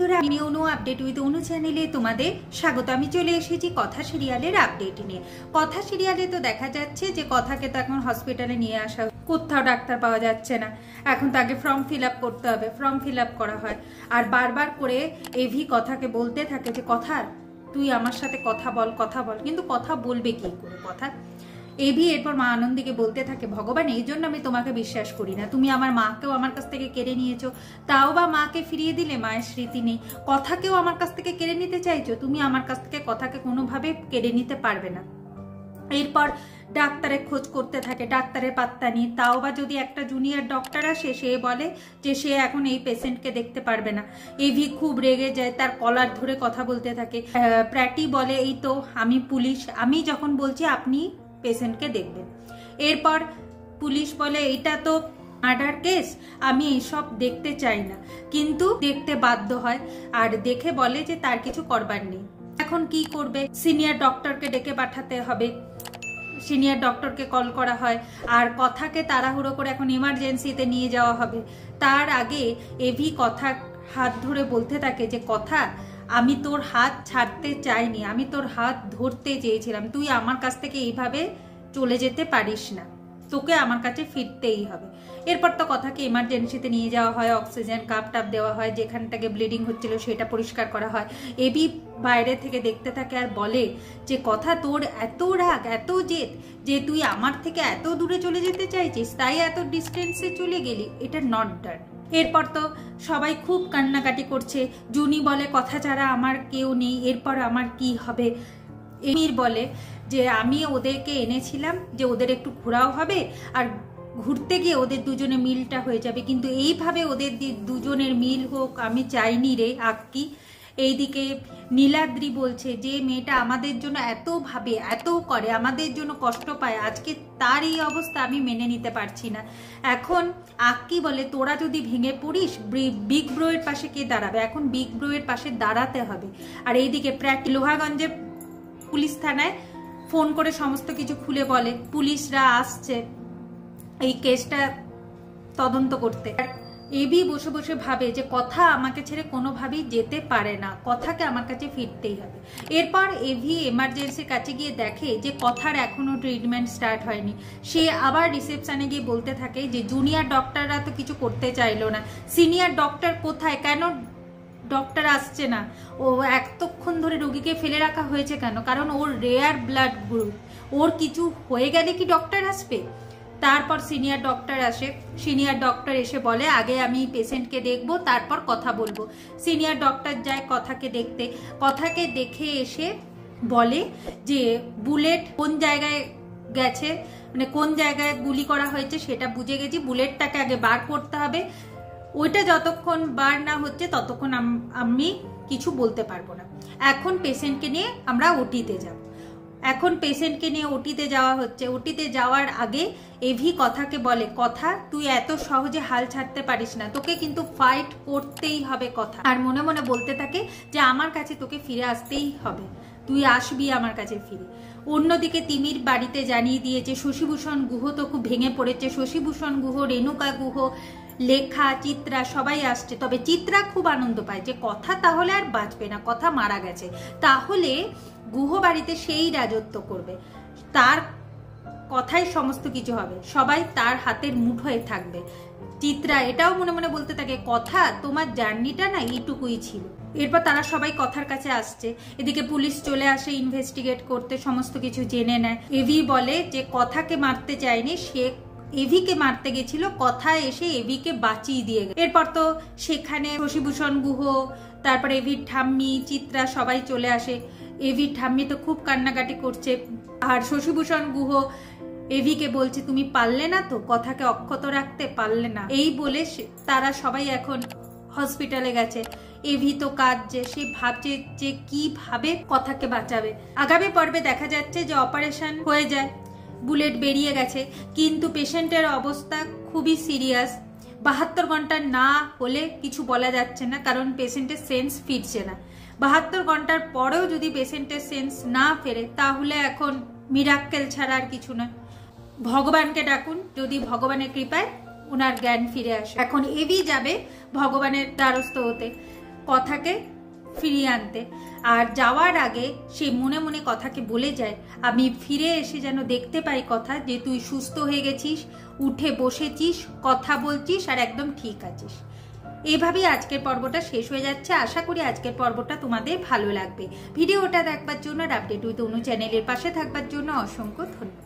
বন্ধুরা, আমি অনু update with অনু চ্যানেলে তোমাদের স্বাগত। আমি চলে এসেছি কথা সিরিয়ালের আপডেট নিয়ে। কথা সিরিয়ালে তো দেখা যাচ্ছে যে কথাকে তো এখন হসপিটালে নিয়ে আসা, কোথাও ডাক্তার পাওয়া যাচ্ছে না। এখন তাকে ফর্ম ফিল আপ করতে হবে, ফর্ম ফিল আপ করা হয়। আর বারবার করে এভি কথাকে বলতে থাকে যে কথা তুই আমার সাথে কথা বল, কথা বল, কিন্তু কথা বলবে কি করে কথা। এভি এরপর মা আনন্দীকে বলতে থাকে, ভগবান এই জন্য আমি তোমাকে বিশ্বাস করি না, তুমি আমার মাকেও আমার কাছ থেকে কেড়ে নিয়েছো, তাও বা মাকে ফিরিয়ে দিলে, মায়ের স্মৃতি নেই। কথাকেও আমার কাছ থেকে কেড়ে নিতে চাইছো, তুমি আমার কাছ থেকে কথাকে কোনোভাবে কেড়ে নিতে পারবে না। এরপর ডাক্তারের খোঁজ করতে থাকে, ডাক্তারের পাত্তা নেই। তাও বা যদি একটা জুনিয়র ডক্টর আসে, সে বলে যে সে এখন এই পেশেন্টকে দেখতে পারবে না। এভি খুব রেগে যায়, তার কলার ধরে কথা বলতে থাকে। প্র্যাটি বলে, এই তো আমি পুলিশ, আমি যখন বলছি আপনি পেশেন্টকে দেখবেন। এরপর পুলিশ বলে, এটা তো মার্ডার কেস, আমি এইসব দেখতে চাই না, কিন্তু দেখতে বাধ্য হয়। আর দেখে বলে যে তার কিছু করবার নেই। এখন কি করবে? সিনিয়র ডক্টরকে ডেকে পাঠাতে হবে। সিনিয়র ডক্টরকে কল করা হয়, আর কথাকে তাড়াহুড়ো করে এখন ইমার্জেন্সিতে নিয়ে যাওয়া হবে। তার আগে এভি কথা হাত ধরে বলতে থাকে যে কথা আমি তোর হাত ছাড়তে চাইনি, আমি তোর হাত ধরতে চেয়েছিলাম, তুই আমার কাছ থেকে এইভাবে চলে যেতে পারিস না, তোকে আমার কাছে ফিরতেই হবে। এরপর তো কথাকে ইমার্জেন্সিতে নিয়ে যাওয়া হয়, অক্সিজেন কাপ টাপ দেওয়া হয়, যেখান থেকে ব্লিডিং হচ্ছিল সেটা পরিষ্কার করা হয়। এবি বাইরে থেকে দেখতে থাকে আর বলে যে কথা তোর এত রাগ, এত জেদ যে তুই আমার থেকে এত দূরে চলে যেতে চাইছিস, তাই এত ডিস্টেন্সে চলে গেলি, এটা নট ডান। এরপর তো সবাই খুব কান্নাকাটি করছে। জুনি বলে, কথা ছাড়া আমার কেউ নেই, এরপর আমার কি হবে? এমির বলে যে আমি ওদেরকে এনেছিলাম যে ওদের একটু ঘোরাও হবে, আর ঘুরতে গিয়ে ওদের দুজনে মিলটা হয়ে যাবে, কিন্তু এইভাবে ওদের দুজনের মিল হোক আমি চাইনি রে আক্কি। এইদিকে নীলাদ্রি বলছে, যে মেয়েটা আমাদের জন্য এত ভাবে, এত করে, আমাদের জন্য কষ্ট পায়, আজকে তার এই অবস্থা আমি মেনে নিতে পারছি না। এখন আক্কি বলে, তোরা যদি ভেঙে পড়িস, বিগ ব্রোয়ের পাশে কে দাঁড়াবে? এখন বিগ ব্রোয়ের পাশে দাঁড়াতে হবে। আর এইদিকে প্র্যাটি লোহাগঞ্জে পুলিশ থানায় ফোন করে সমস্ত কিছু খুলে বলে, পুলিশরা আসছে এই কেসটা তদন্ত করতে। এবি বসে বসে ভাবে যে কথা আমাকে ছেড়ে কোনোভাবেই যেতে পারে না, কথাকে আমার কাছে ফিরতেই হবে। এরপর এভি এমার্জেন্সির কাছে গিয়ে দেখে যে কথার এখনো ট্রিটমেন্ট স্টার্ট হয়নি। সে আবার রিসেপশনে গিয়ে বলতে থাকে যে জুনিয়র ডক্টররা তো কিছু করতে চাইলো না, সিনিয়র ডক্টর কোথায়, কেন ডক্টর আসছে না, ও এতক্ষণ ধরে রোগীকে ফেলে রাখা হয়েছে কেন? কারণ ওর রেয়ার ব্লাড গ্রুপ, ওর কিছু হয়ে গেলে কি ডক্টর আসবে? তারপর সিনিয়র ডক্টর আসে। সিনিয়র ডক্টর এসে বলে, আগে আমি পেশেন্টকে দেখবো, তারপর কথা বলবো। সিনিয়র ডক্টর যায় কথাকে দেখতে। কথাকে দেখে এসে বলে যে বুলেট কোন জায়গায় গেছে, মানে কোন জায়গায় গুলি করা হয়েছে সেটা বুঝে গেছি, বুলেটটাকে আগে বার করতে হবে, ওইটা যতক্ষণ বার না হচ্ছে ততক্ষণ আমি কিছু বলতে পারবো না। এখন পেশেন্টকে নিয়ে আমরা ওটিতে যাব। এখন পেশেন্টকে নিয়ে ওটিতে যাওয়া হচ্ছে। ওটিতে যাওয়ার আগে এভি কথাকে বলে, কথা তুই এত সহজে হাল ছাড়তে পারিস না, তোকে কিন্তু ফাইট করতেই হবে কথা। আর মনে মনে বলতে থাকে যে আমার কাছে তোকে ফিরে আসতেই হবে, তুই আসবি আমার কাছে ফিরে। অন্যদিকে তিমির বাড়িতে জানিয়ে দিয়েছে শশীভূষণ গুহ তো খুব ভেঙে পড়েছে। শশীভূষণ গুহ, রেণুকা গুহ, লেখা, চিত্রা সবাই আসছে। তবে চিত্রা খুব আনন্দ পায় যে কথা তাহলে আর বাঁচবে না, কথা মারা গেছে, তাহলে গুহ বাড়িতে সেই রাজত্ব করবে, তার কথাই সমস্ত কিছু হবে, সবাই তার হাতের মুঠোয় থাকবে। চিত্রা এটাও মনে মনে বলতে থাকে, কথা তোমার জার্নিটা না এইটুকুই ছিল। এরপর তারা সবাই কথার কাছে আসছে। এদিকে পুলিশ চলে আসে ইনভেস্টিগেট করতে, সমস্ত কিছু জেনে নেয়। এভি বলে যে কথাকে মারতে চায়নি, সে এভিকে মারতে গেছিল, কথা এসে এভিকে বাঁচিয়ে দিয়ে গেছে। এরপর তো সেখানে শশীভূষণ গুহ, তারপরে এভির ঠাম্মি, চিত্রা সবাই চলে আসে। এভির ঠাম্মি তো খুব কান্নাকাটি করছে, আর শশীভূষণ গুহ এভিকে বলছে, তুমি পারলে না তো, কথাকে অক্ষত রাখতে পারলে না, এই বলে তারা সবাই এখন হসপিটালে গেছে। এভি তো কাঁদছে, সে ভাবছে যে কিভাবে কথাকে বাঁচাবে। আগামী পর্বে দেখা যাচ্ছে যে অপারেশন হয়ে যায়, বুলেট বেরিয়ে গেছে, কিন্তু পেশেন্টের অবস্থা খুবই সিরিয়াস। 72 ঘন্টা না হলে কিছু বলা যাচ্ছে না, কারণ পেশেন্টের সেন্স ফিরছে না। 72 ঘন্টার পরেও যদি পেশেন্টের সেন্স না ফেরে, তাহলে এখন মিরাক্কেল ছাড়া আর কিছু নয়। ভগবানকে ডাকুন, যদি ভগবানের কৃপায় ওনার জ্ঞান ফিরে আসে। এখন এভি যাবে ভগবানের দ্বারস্থ হতে। কথাকে ফিরিয়ে আনতে। আর যাওয়ার আগে সে মনে মনে কথাকে বলে যায়, আমি ফিরে এসে যেন দেখতে পাই কথা, যে তুই সুস্থ হয়ে গেছিস, উঠে বসেছিস, কথা বলছিস আর একদম ঠিক আছিস। এভাবেই আজকের পর্বটা শেষ হয়ে যাচ্ছে। আশা করি আজকের পর্বটা তোমাদের ভালো লাগবে। ভিডিওটা দেখবার জন্য আর আপডেট উইথ অনু চ্যানেলের পাশে থাকবার জন্য অসংখ্য ধন্যবাদ।